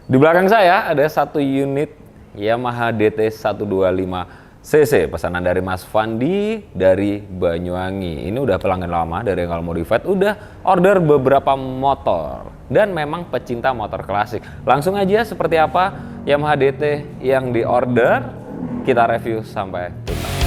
Di belakang saya ada satu unit Yamaha DT 125cc pesanan dari Mas Fandi dari Banyuwangi. Ini udah pelanggan lama dari Enggal Modified, udah order beberapa motor dan memang pecinta motor klasik. Langsung aja seperti apa Yamaha DT yang di order, kita review sampai tuntas.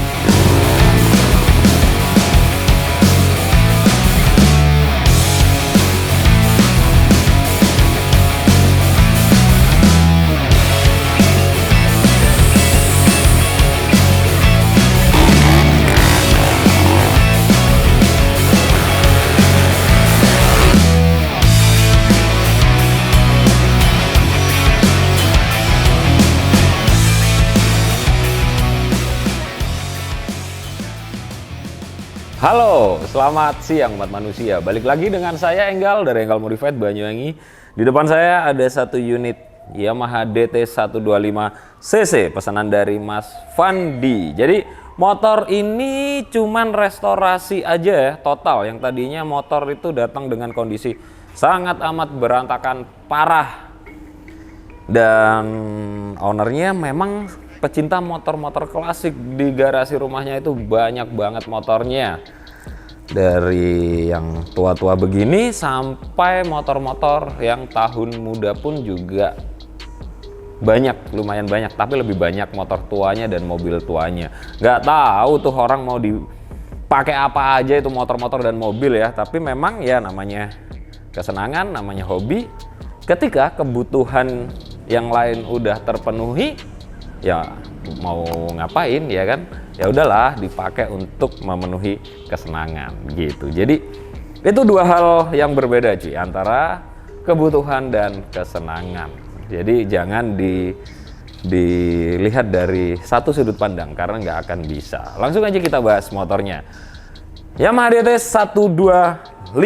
Halo, selamat siang umat manusia. Balik lagi dengan saya Enggal dari Enggal Modified Banyuwangi. Di depan saya ada satu unit Yamaha DT 125cc pesanan dari Mas Fandi. Jadi motor ini cuman restorasi aja ya total. Yang tadinya motor itu datang dengan kondisi sangat amat berantakan parah. Dan ownernya memang pecinta motor-motor klasik. Di garasi rumahnya itu banyak banget motornya, dari yang tua-tua begini sampai motor-motor yang tahun muda pun juga banyak, lumayan banyak, tapi lebih banyak motor tuanya dan mobil tuanya. Nggak tahu tuh orang mau dipakai apa aja itu motor-motor dan mobil ya, tapi memang ya namanya kesenangan, namanya hobi. Ketika kebutuhan yang lain udah terpenuhi, ya mau ngapain ya kan, ya udahlah dipakai untuk memenuhi kesenangan gitu. Jadi itu dua hal yang berbeda cuy, antara kebutuhan dan kesenangan. Jadi jangan dilihat dari satu sudut pandang karena nggak akan bisa. Langsung aja kita bahas motornya. Yamaha DT 125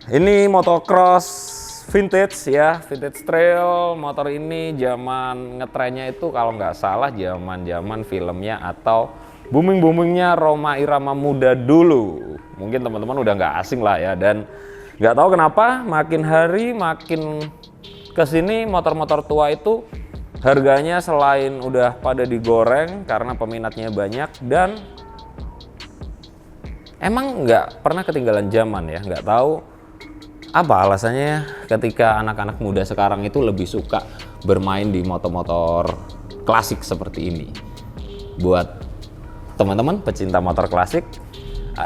ini motocross vintage ya, vintage trail. Motor ini zaman ngetrennya itu kalau nggak salah zaman filmnya atau boomingnya Rhoma Irama muda dulu. Mungkin teman-teman udah nggak asing lah ya, dan nggak tahu kenapa makin hari makin kesini motor-motor tua itu harganya selain udah pada digoreng karena peminatnya banyak, dan emang nggak pernah ketinggalan zaman ya. Nggak tahu apa alasannya ketika anak-anak muda sekarang itu lebih suka bermain di motor-motor klasik seperti ini. Buat teman-teman pecinta motor klasik,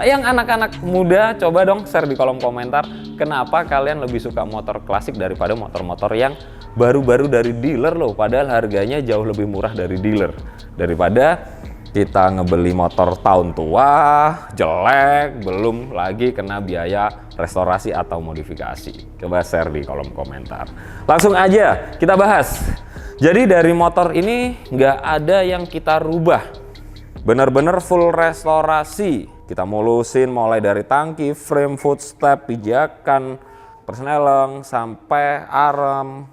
yang anak-anak muda, coba dong share di kolom komentar kenapa kalian lebih suka motor klasik daripada motor-motor yang baru-baru dari dealer loh, padahal harganya jauh lebih murah dari dealer. Daripada kita ngebeli motor tahun tua, jelek, belum lagi kena biaya restorasi atau modifikasi. Coba share di kolom komentar. Langsung aja kita bahas. Jadi dari motor ini nggak ada yang kita rubah. Bener-bener full restorasi. Kita mulusin mulai dari tangki, frame, footstep, pijakan, persneleng, sampai arem,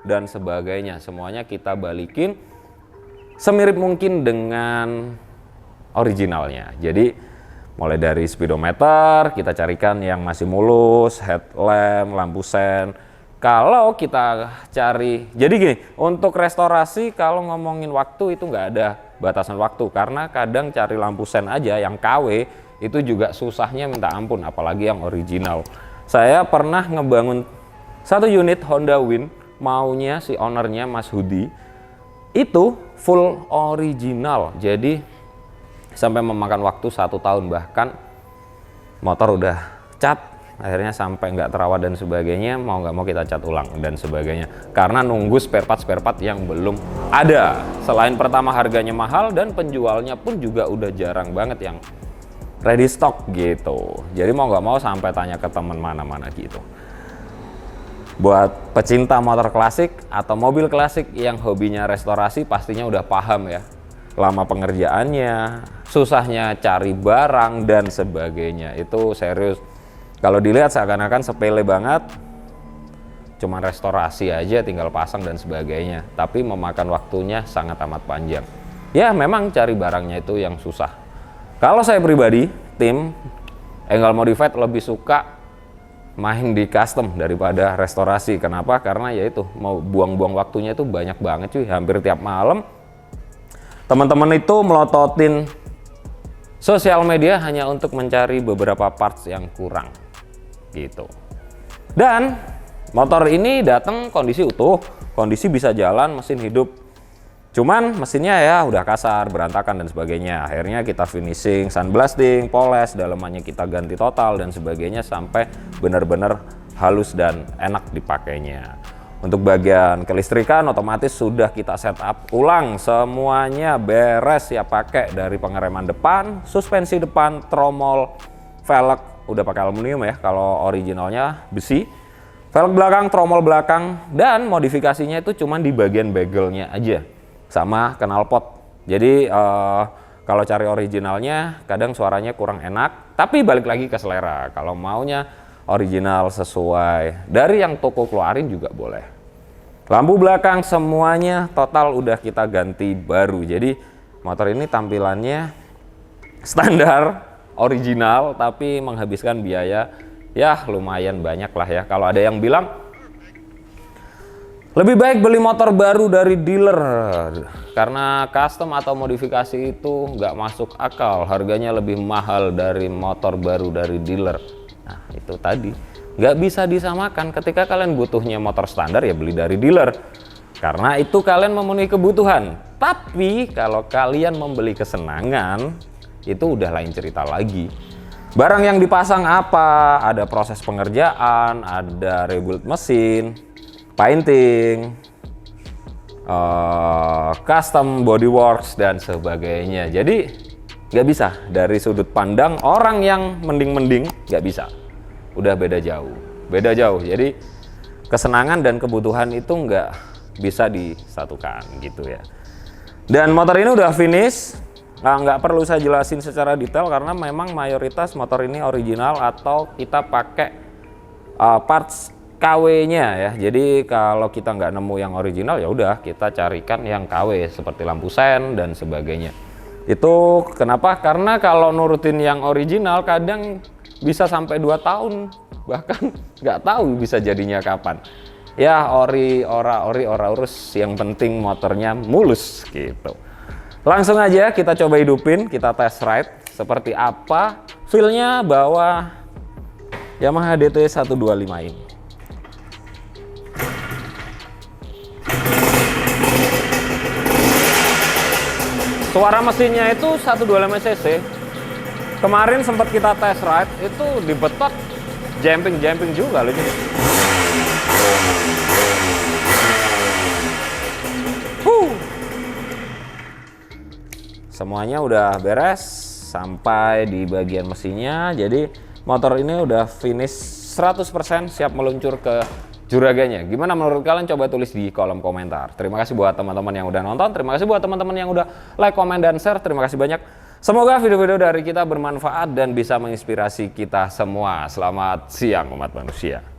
dan sebagainya. Semuanya kita balikin semirip mungkin dengan originalnya. Jadi mulai dari speedometer kita carikan yang masih mulus, headlamp, lampu sen. Kalau kita cari, jadi gini, untuk restorasi kalau ngomongin waktu itu nggak ada batasan waktu, karena kadang cari lampu sen aja yang KW itu juga susahnya minta ampun, apalagi yang original. Saya pernah ngebangun satu unit Honda Win, maunya si ownernya Mas Hudi, itu full original. Jadi sampai memakan waktu 1 tahun, bahkan motor udah cat, akhirnya sampai nggak terawat dan sebagainya, mau nggak mau kita cat ulang dan sebagainya karena nunggu spare part yang belum ada. Selain pertama harganya mahal, dan penjualnya pun juga udah jarang banget yang ready stock gitu. Jadi mau nggak mau sampai tanya ke teman mana-mana gitu. Buat pecinta motor klasik atau mobil klasik yang hobinya restorasi pastinya udah paham ya. Lama pengerjaannya, susahnya cari barang dan sebagainya. Itu serius. Kalau dilihat seakan-akan sepele banget, cuman restorasi aja tinggal pasang dan sebagainya. Tapi memakan waktunya sangat amat panjang. Ya memang cari barangnya itu yang susah. Kalau saya pribadi, tim Enggal Modified lebih suka main di custom daripada restorasi. Kenapa? Karena ya itu mau buang-buang waktunya itu banyak banget cuy. Hampir tiap malam teman-teman itu melototin sosial media hanya untuk mencari beberapa parts yang kurang gitu. Dan motor ini datang kondisi utuh, kondisi bisa jalan, mesin hidup. Cuman mesinnya ya udah kasar, berantakan dan sebagainya. Akhirnya kita finishing, sandblasting, poles, dalamannya kita ganti total dan sebagainya sampai benar-benar halus dan enak dipakainya. Untuk bagian kelistrikan otomatis sudah kita setup ulang, semuanya beres ya, pakai dari pengereman depan, suspensi depan, tromol, velg udah pakai aluminium ya, kalau originalnya besi. Velg belakang, tromol belakang, dan modifikasinya itu cuman di bagian begelnya aja sama knalpot. Jadi kalau cari originalnya kadang suaranya kurang enak, tapi balik lagi ke selera. Kalau maunya original sesuai dari yang toko keluarin juga boleh. Lampu belakang semuanya total udah kita ganti baru. Jadi motor ini tampilannya standar original tapi menghabiskan biaya ya lumayan banyak lah ya. Kalau ada yang bilang lebih baik beli motor baru dari dealer karena custom atau modifikasi itu nggak masuk akal, harganya lebih mahal dari motor baru dari dealer. Nah itu tadi nggak bisa disamakan. Ketika kalian butuhnya motor standar ya beli dari dealer karena itu kalian memenuhi kebutuhan. Tapi kalau kalian membeli kesenangan itu udah lain cerita lagi. Barang yang dipasang apa, ada proses pengerjaan, ada rebuild mesin, painting, custom bodyworks dan sebagainya. Jadi nggak bisa dari sudut pandang orang yang mending-mending, nggak bisa. Udah beda jauh. Jadi kesenangan dan kebutuhan itu nggak bisa disatukan gitu ya. Dan motor ini udah finish. Nggak perlu saya jelasin secara detail karena memang mayoritas motor ini original atau kita pakai parts KW-nya ya. Jadi kalau kita nggak nemu yang original ya udah kita carikan yang KW seperti lampu sen dan sebagainya. Itu kenapa? Karena kalau nurutin yang original kadang bisa sampai 2 tahun, bahkan nggak tahu bisa jadinya kapan. Ya ori ora urus, yang penting motornya mulus gitu. Langsung aja kita coba hidupin, kita test ride seperti apa feel-nya bawa Yamaha DT 125 ini. Suara mesinnya itu 125 cc. Kemarin sempat kita test ride itu dibetot jumping juga loh. Semuanya udah beres sampai di bagian mesinnya. Jadi motor ini udah finish 100% siap meluncur ke juraganya. Gimana menurut kalian? Coba tulis di kolom komentar. Terima kasih buat teman-teman yang udah nonton. Terima kasih buat teman-teman yang udah like, komen, dan share. Terima kasih banyak. Semoga video-video dari kita bermanfaat dan bisa menginspirasi kita semua. Selamat siang umat manusia.